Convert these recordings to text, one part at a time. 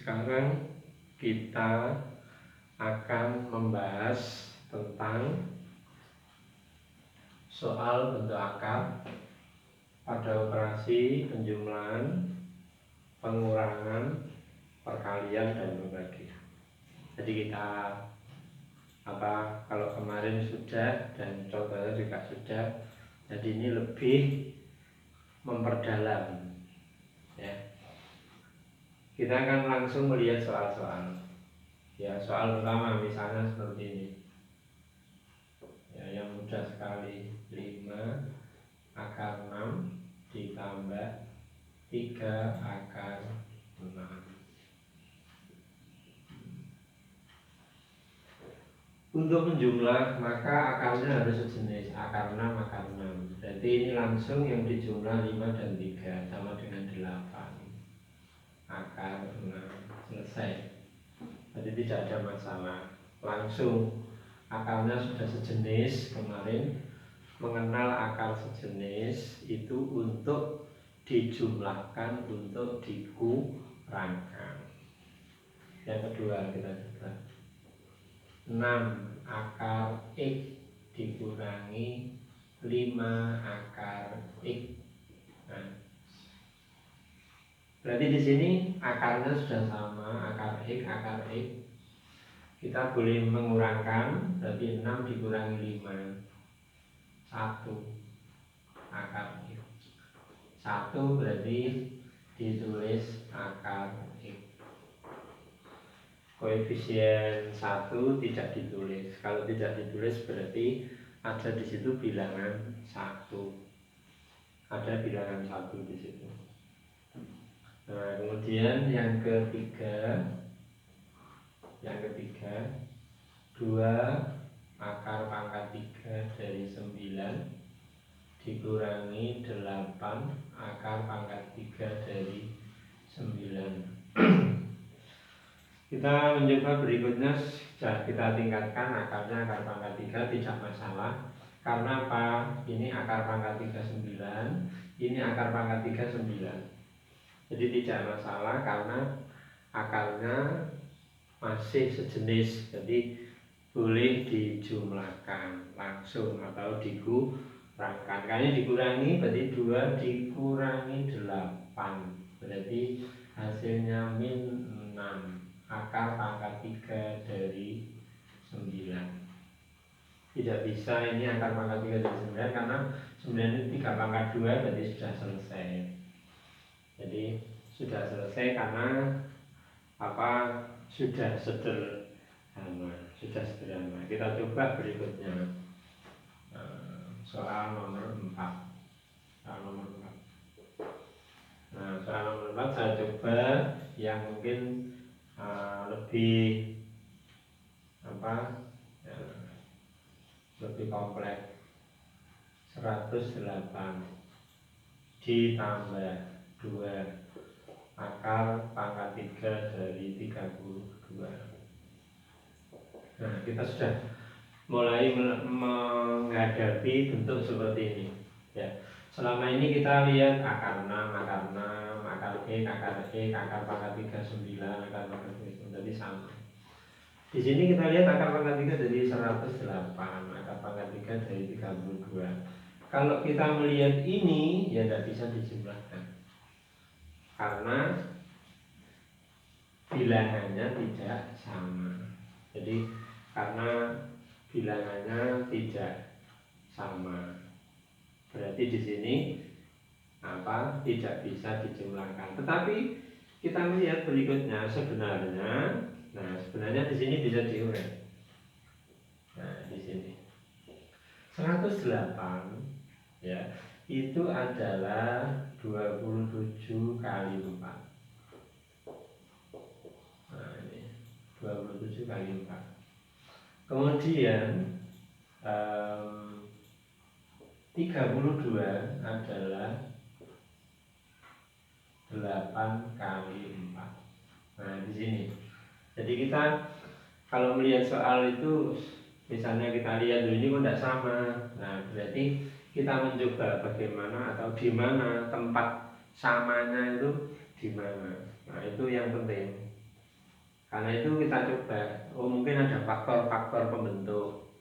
Sekarang kita akan membahas tentang soal bentuk akar pada operasi penjumlahan, pengurangan, perkalian, dan membagi. Jadi kita kalau kemarin sudah dan contohnya juga sudah, jadi ini lebih memperdalam ya. Kita akan langsung melihat soal-soal ya. Soal pertama misalnya seperti ini ya, yang mudah sekali. 5 akar 6 ditambah 3 akar 6. Untuk menjumlah maka akarnya harus sejenis, akar 6 akar 6. Jadi ini langsung yang dijumlah 5 dan 3 sama dengan 8 akar 6. Selesai. Jadi tidak ada masalah, langsung akarnya sudah sejenis. Kemarin mengenal akar sejenis itu untuk dijumlahkan, untuk dikurangkan. Yang kedua kita coba 6 akar X dikurangi 5 akar X. Nah, berarti di sini akarnya sudah sama, akar X, akar X. Kita boleh mengurangkan, berarti 6 dikurangi 5, 1 akar X. 1 berarti ditulis akar X. Koefisien 1 tidak ditulis. Kalau tidak ditulis berarti ada di situ bilangan 1. Ada bilangan 1 di situ. Nah, kemudian yang ketiga 2 akar pangkat 3 dari 9 dikurangi 8 akar pangkat 3 dari 9. Kita mencoba berikutnya, sudah kita tingkatkan akarnya, akar pangkat 3 tidak masalah. Karena apa? Ini akar pangkat 3 9, ini akar pangkat 3 9. Jadi tidak masalah karena akarnya masih sejenis. Jadi boleh dijumlahkan langsung atau dikurangkan. Karena dikurangi berarti 2 dikurangi 8, berarti hasilnya min 6 akar pangkat 3 dari 9. Tidak bisa ini akar pangkat 3 dari 9 karena 9 itu 3 pangkat 2, berarti sudah selesai. Jadi sudah selesai karena sudah sederhana. Kita coba berikutnya. Soal nomor 4. Nah, soal nomor 4 saya coba yang mungkin lebih lebih kompleks. 108 ditambah 2 akar pangkat 3 dari 32. Nah, kita sudah mulai menghadapi bentuk seperti ini ya. Selama ini kita lihat akar 6, akar 6, akar X, akar pangkat 3 9, akar pangkat 3 jadi sama. Di sini kita lihat akar pangkat 3 dari 108, akar pangkat 3 dari 32. Kalau kita melihat ini ya tidak bisa dijumlahkan karena bilangannya tidak sama. Jadi karena bilangannya tidak sama, berarti di sini tidak bisa dijumlahkan. Tetapi kita melihat berikutnya sebenarnya di sini bisa diurai. Nah, di sini 108 ya, itu adalah 27 kali 4. Nah, ini 27 kali 4. Kemudian 32 adalah 8 kali 4. Nah, di sini. Jadi kita kalau melihat soal itu, misalnya kita lihat dulu ini kok tidak sama. Nah, berarti kita mencoba bagaimana atau di mana tempat samanya itu di mana. Nah, itu yang penting. Karena itu kita coba, mungkin ada faktor-faktor pembentuk.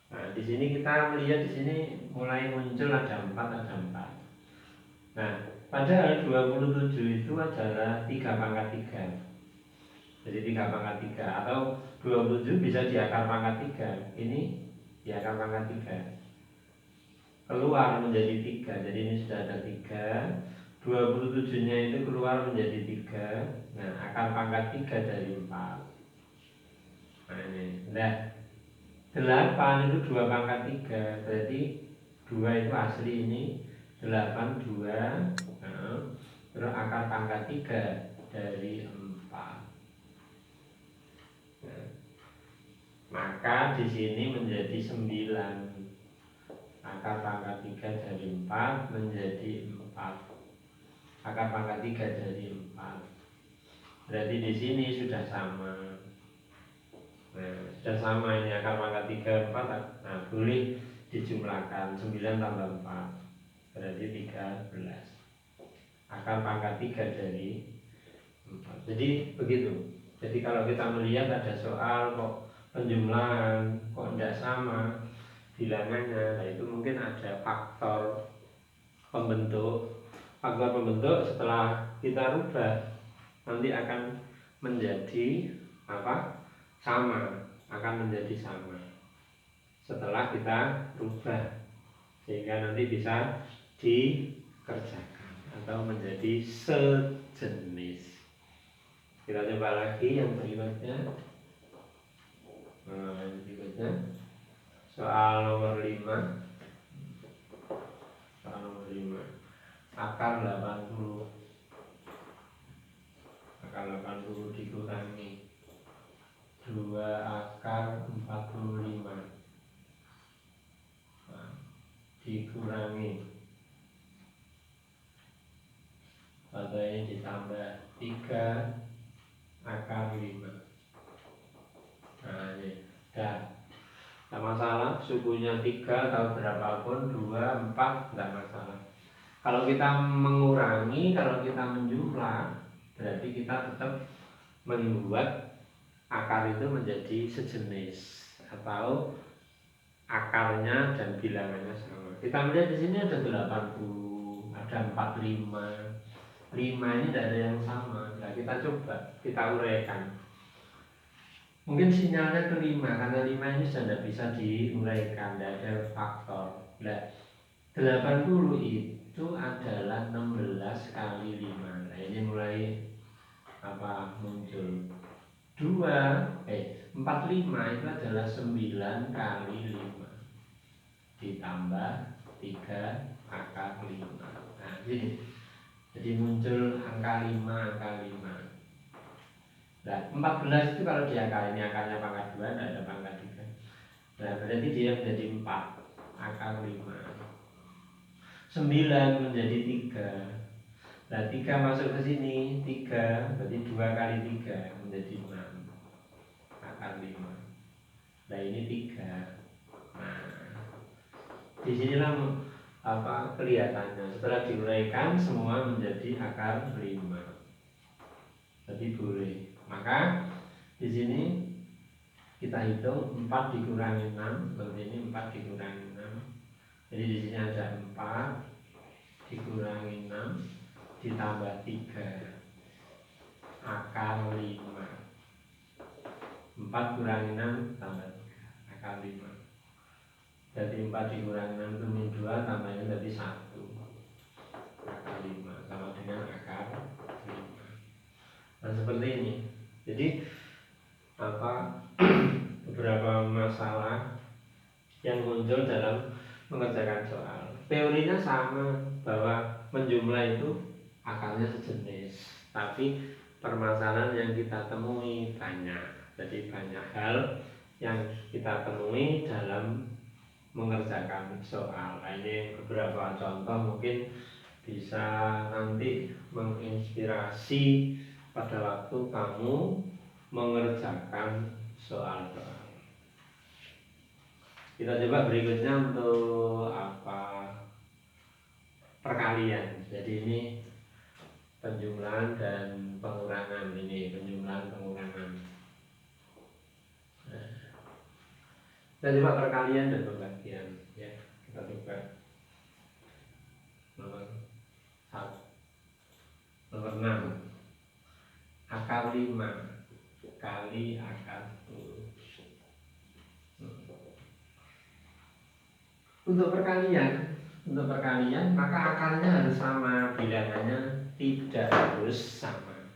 Nah, di sini kita melihat di sini mulai muncul ada 4. Nah, padahal 27 itu adalah 3 pangkat 3. Jadi 3 pangkat 3 atau 27 bisa di akar pangkat 3. Ini di akar pangkat 3. Keluar menjadi 3. Jadi ini sudah ada 3. 27-nya itu keluar menjadi 3. Nah, akar pangkat 3 dari 4. Nah, ini. Nah, 8 itu 2 pangkat 3. Berarti 2 itu asli ini. 8 2. Nah, terus akar pangkat 3 dari 4. Nah, maka di sini menjadi 9. Akar pangkat 3 dari 4 menjadi 4. Akar pangkat 3 dari 4. Berarti di sini sudah sama. Nah, sudah sama ini akar pangkat 3 4. Nah, boleh dijumlahkan 9 tambah 4. Berarti 13. Akar pangkat 3 dari 4. Jadi begitu. Jadi kalau kita melihat ada soal kok penjumlahan kok tidak sama bilangannya, nah itu mungkin ada faktor pembentuk. Faktor pembentuk setelah kita rubah nanti akan menjadi apa? Sama, akan menjadi sama setelah kita rubah, sehingga nanti bisa dikerjakan atau menjadi sejenis. Kita coba lagi yang berikutnya. Soal nomor 5. Soal nomor 5. Akar 80. Akar 80 dikurangi 2 akar 45. Nah, dikurangi atau ini ditambah 3 akar 5. Nah, ini dah. Tidak masalah, sukunya 3 atau berapapun, 2, 4, tidak masalah. Kalau kita mengurangi, kalau kita menjumlah, berarti kita tetap membuat akar itu menjadi sejenis atau akarnya dan bilangannya sama. Kita melihat di sini ada 80, ada 45. 5 ini tidak ada yang sama. Nah, kita coba, kita uraikan. Mungkin sinyalnya ke 5, karena 5 ini sudah tidak bisa diuraikan, tidak ada faktor. Nah, 80 itu adalah 16 kali 5. Nah, ini mulai muncul. 45 itu adalah 9 kali 5 ditambah 3 akar 5. Nah, jadi muncul angka 5, angka 5. Nah, 14 itu kalau diakali, ini akarnya pangkat 2, tidak ada pangkat 3. Nah, berarti dia menjadi 4 akar 5. 9 menjadi 3. Nah, 3 masuk ke sini, 3 berarti 2 kali 3 menjadi 6 akar 5. Nah, ini 3. Nah, disinilah kelihatannya setelah diuraikan semua menjadi akar 5. Jadi boleh. Maka di sini kita hitung 4 dikurangi 6, berarti ini 4 dikurangi 6. Jadi di sini ada 4 dikurangi 6 ditambah 3 akar 5. 4 kurangi 6 tambah 3 akar 5. Jadi 4 dikurangi 6 itu min 2, tambahnya jadi 1 akar 5 sama dengan akar 5. Nah, seperti ini. Jadi beberapa masalah yang muncul dalam mengerjakan soal. Teorinya sama, bahwa menjumlah itu akarnya sejenis, tapi permasalahan yang kita temui banyak. Jadi banyak hal yang kita temui dalam mengerjakan soal. Nah, ini beberapa contoh mungkin bisa nanti menginspirasi pada waktu kamu mengerjakan soal-soal. Kita coba berikutnya untuk perkalian. Jadi ini penjumlahan dan pengurangan. Ini penjumlahan pengurangan. Nah, kita coba perkalian dan pembagian ya. Kita coba nomor 6 akar 5 kali akar 10. Untuk perkalian maka akarnya harus sama, bilangannya tidak harus sama.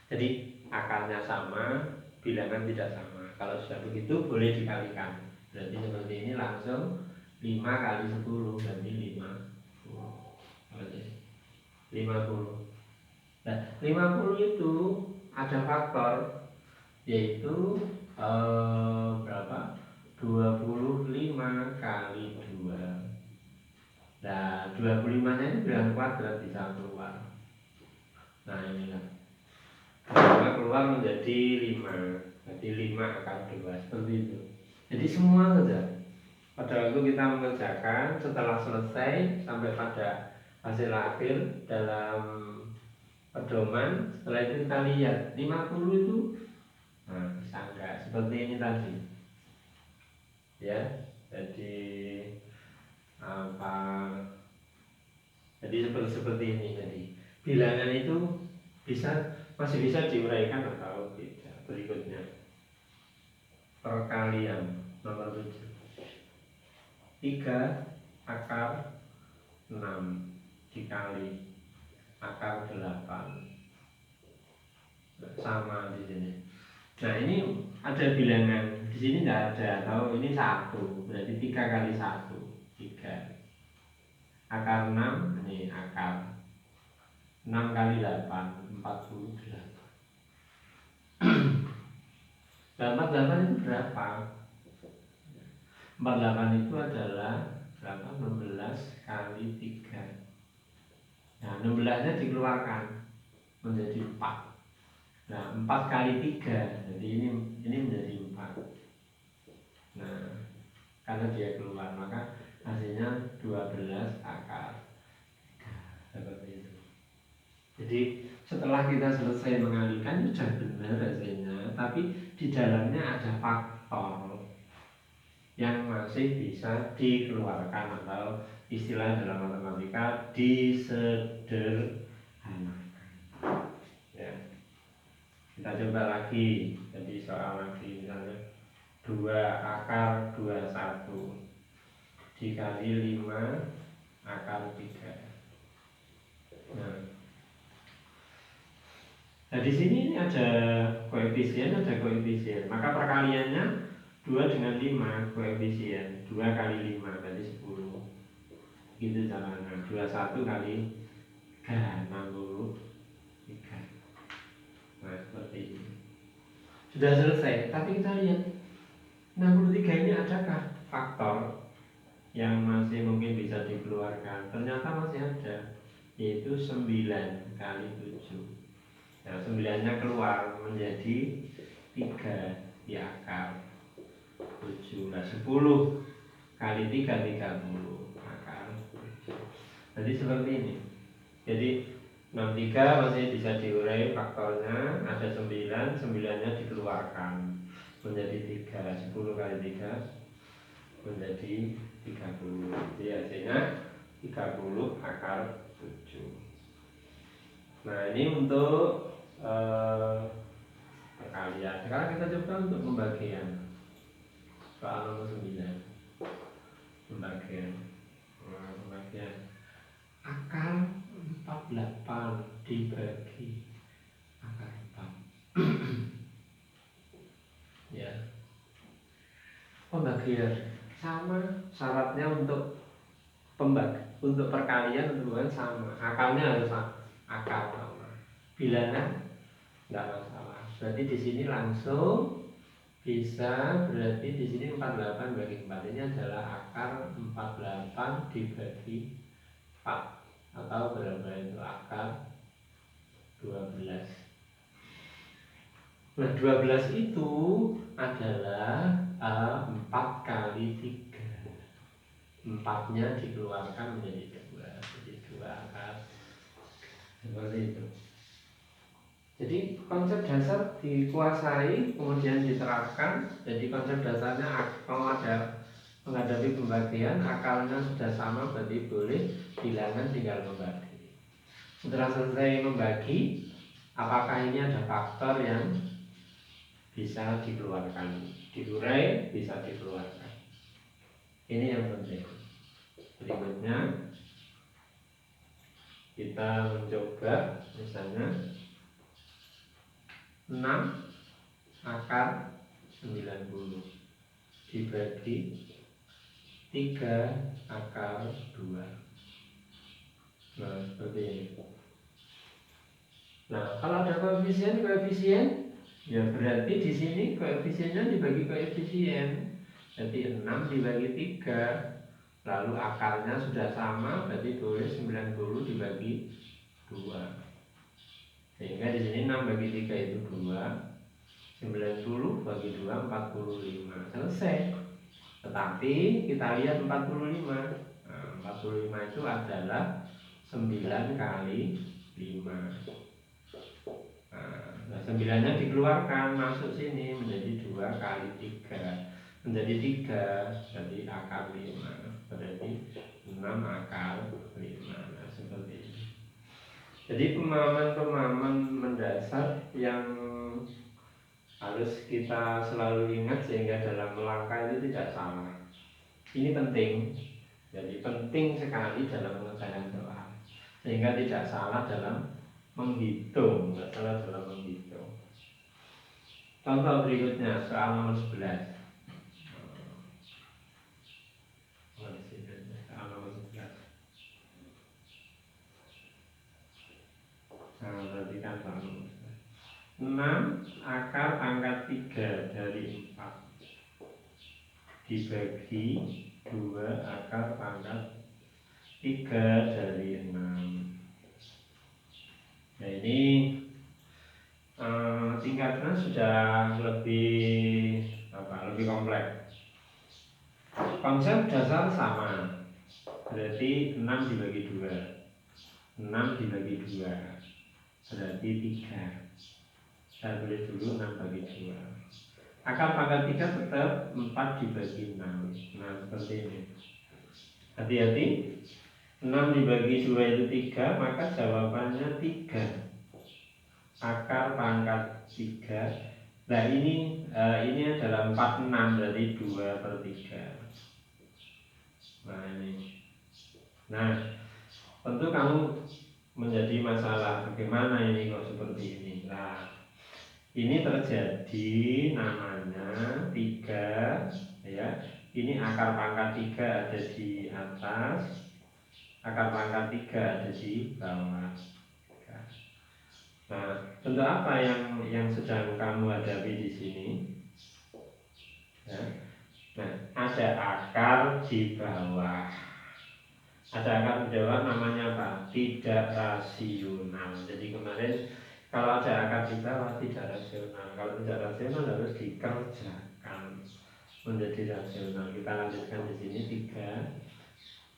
Jadi akarnya sama, bilangan tidak sama. Kalau sudah begitu boleh dikalikan. Berarti seperti ini langsung 5 kali 10 berarti 50. Nah, 50 itu ada faktor yaitu berapa? 25 kali 2. Nah, 25-nya ini bilangan kuadrat bisa keluar. Nah, inilah. 5 keluar menjadi 5. Jadi 5 akar 2 seperti itu. Jadi semua saja. Pada waktu kita mengerjakan setelah selesai sampai pada hasil akhir dalam pedoman, setelah itu kita lihat 50 itu bisa enggak seperti ini tadi ya. Jadi seperti ini. Jadi bilangan itu masih bisa diuraikan atau tidak. Berikutnya perkalian nomor 7 3 akar 6 dikali akar 8 sama di sini. Nah, ini ada bilangan di sini tidak ada, atau ini 1 berarti 3 kali 1 3 akar 6 ini akar 6 kali 8 48. 48 itu berapa? 48 itu adalah berapa? 16 kali 3. Nah, 16-nya dikeluarkan menjadi 4. Nah, 4 kali 3. Jadi ini menjadi 4. Nah, karena dia keluar maka hasilnya 12 akar 3. Seperti itu. Jadi setelah kita selesai mengalihkan sudah benar hasilnya, tapi di dalamnya ada faktor yang masih bisa dikeluarkan atau istilah dalam matematika disederhanakan. Ya. Kita coba lagi. Jadi soal lagi misalnya 2 akar 21 dikali 5 akar 3. Nah, di sini ada koefisien, maka perkaliannya 2 dengan 5 koefisien 2 kali 5 berarti 10. Gitu caranya. 21 kali 3 63. Nah, seperti ini. Sudah selesai, tapi kita lihat 63 ini adakah faktor yang masih mungkin bisa dikeluarkan? Ternyata masih ada, yaitu 9 kali 7. Nah, 9-nya keluar menjadi 3 di akar 7. Nah, 10 kali 3 30 akar 7. Jadi seperti ini. Jadi 63 masih bisa diurai faktornya, ada 9, 9-nya dikeluarkan menjadi 3. 10 kali 3 menjadi 30. Jadi hasilnya 30 akar 7. Nah, ini untuk perkalian. Sekarang kita coba untuk pembagian. Soal nomor 9. Pembagian. Akar 48 dibagi akar 4. Ya. Pembagian sama, syaratnya untuk perkalian untuk sama. Akarnya harus akar sama. Bilangan enggak masalah. Berarti di sini langsung bisa, berarti di sini 48 bagi 4 ini adalah akar 48 dibagi 4 atau berapa itu? Akar 12. Nah, 12 itu adalah 4 kali 3. 4-nya dikeluarkan menjadi 2. Jadi 2 akar. Seperti itu. Jadi konsep dasar dikuasai, kemudian diterapkan. Jadi konsep dasarnya kalau ada menghadapi pembagian, akalnya sudah sama, berarti boleh, bilangan tinggal membagi. Setelah selesai membagi, apakah ini ada faktor yang bisa dikeluarkan, diurai, bisa dikeluarkan. Ini yang penting. Berikutnya kita mencoba misalnya 6 akar 90 dibagi 3 akar 2. Nah, seperti ini. Nah, kalau ada koefisien, ya berarti di sini koefisiennya dibagi koefisien. Jadi 6 dibagi 3. Lalu akarnya sudah sama, berarti boleh 90 dibagi 2. Sehingga di sini 6 bagi 3 itu 2. 90 bagi 2 45. Selesai. Tetapi kita lihat 45. Nah, 45 itu adalah 9 kali 5. Nah, 9-nya dikeluarkan, masuk sini menjadi 2 kali 3. Menjadi 3, jadi akar 5. Berarti 6 akar 5. Nah, seperti ini. Jadi pemahaman-pemahaman mendasar yang harus kita selalu ingat sehingga dalam melangkah itu tidak salah. Ini penting. Jadi penting sekali dalam mengerjakan doa. Sehingga tidak salah dalam menghitung, tidak salah dalam menghitung. Contoh berikutnya soal nomor 11. Soal nomor 11. Nah, perhatikan soal nomor 11. 6 akar pangkat 3 dari 4 dibagi 2 akar pangkat 3 dari 6. Nah, ini tingkatnya sudah lebih kompleks. Konsep dasar sama, berarti 6 dibagi 2. 6 dibagi 2 berarti 3. Saya tulis dulu 6 bagi 2. Akar pangkat 3 tetap 4 dibagi 6. Nah, seperti ini. Hati-hati. 6 dibagi 2 itu 3, maka jawabannya 3. Akar pangkat 3. Nah, ini adalah 46, berarti 2/3. Nah, ini. Nah, tentu kamu menjadi masalah bagaimana ini kok seperti ini. Nah, ini terjadi namanya 3, ya. Ini akar pangkat 3 ada di atas, akar pangkat 3 ada di bawah. Nah, bentuk apa yang sedang kamu hadapi di sini? Ya. Nah, ada akar di bawah. Ada akar di bawah, namanya apa? Tidak rasional. Jadi kemarin kalau ada akar di bawah tidak rasional. Kalau tidak rasional harus dikerjakan menjadi rasional. Kita lanjutkan di sini 3.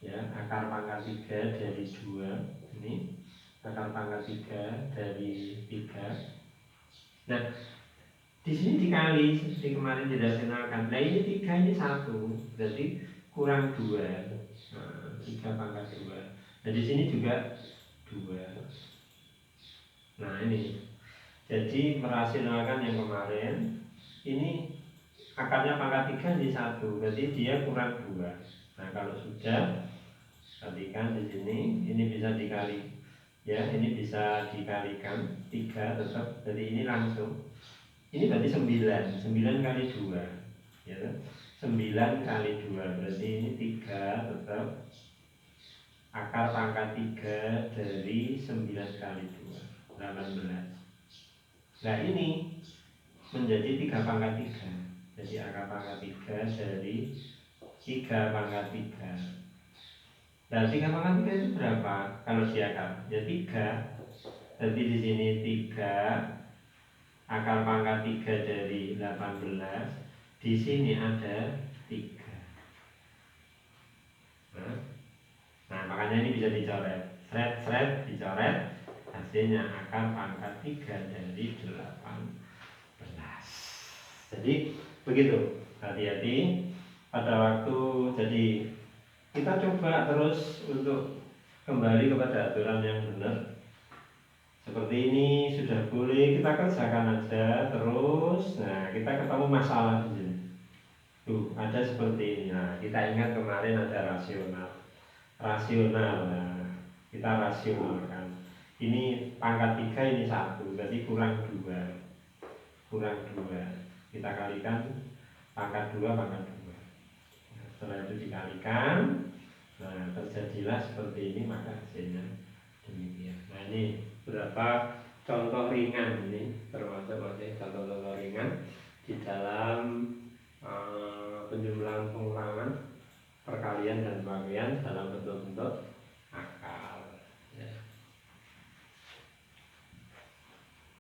Ya, akar pangkat 3 dari 2. Ini akar pangkat 3 dari 3. Nah, di sini dikali seperti kemarin dirasionalkan. Nah, ini 3, ini 1, berarti kurang 2. Nah, 3 pangkat 2. Nah, di sini juga 2. Nah, ini. Jadi merasionalkan yang kemarin, ini akarnya pangkat 3 ini 1, berarti dia kurang 2. Nah, kalau sudah, perhatikan di sini, ini bisa dikali. Ya, ini bisa dikalikan 3 tetap, jadi ini langsung. Ini berarti 9. 9 kali 2. Ya, 9 kali 2 berarti ini 3 tetap akar pangkat 3 dari 9 kali 2, 18. Nah, ini menjadi 3 pangkat 3. Jadi akar pangkat 3 dari 3 pangkat 3. Nah, 3 pangkat 3 itu berapa? Kalau di akar, ya 3. Jadi di sini 3 akar pangkat 3 dari 18. Di sini ada 3. Nah, makanya ini bisa dicoret. Seret dicoret, hasilnya hasilnya akar pangkat 3 dari 18. Jadi begitu, hati-hati pada waktu. Jadi kita coba terus untuk kembali kepada aturan yang benar. Seperti ini sudah boleh, kita kerjakan aja terus. Nah, kita ketemu masalah di sini. Tuh, ada seperti ini. Nah, kita ingat kemarin ada rasional. Nah, kita rasionalkan. Ini pangkat 3, ini 1, berarti kurang 2. Kita kalikan pangkat 2. Nah, setelah itu dikalikan, nah terjadilah seperti ini, maka hasilnya demikian. Nah, ini beberapa contoh ringan, ini termasuk contoh-contoh ringan di dalam penjumlahan pengurangan, perkalian dan pembagi dalam bentuk-bentuk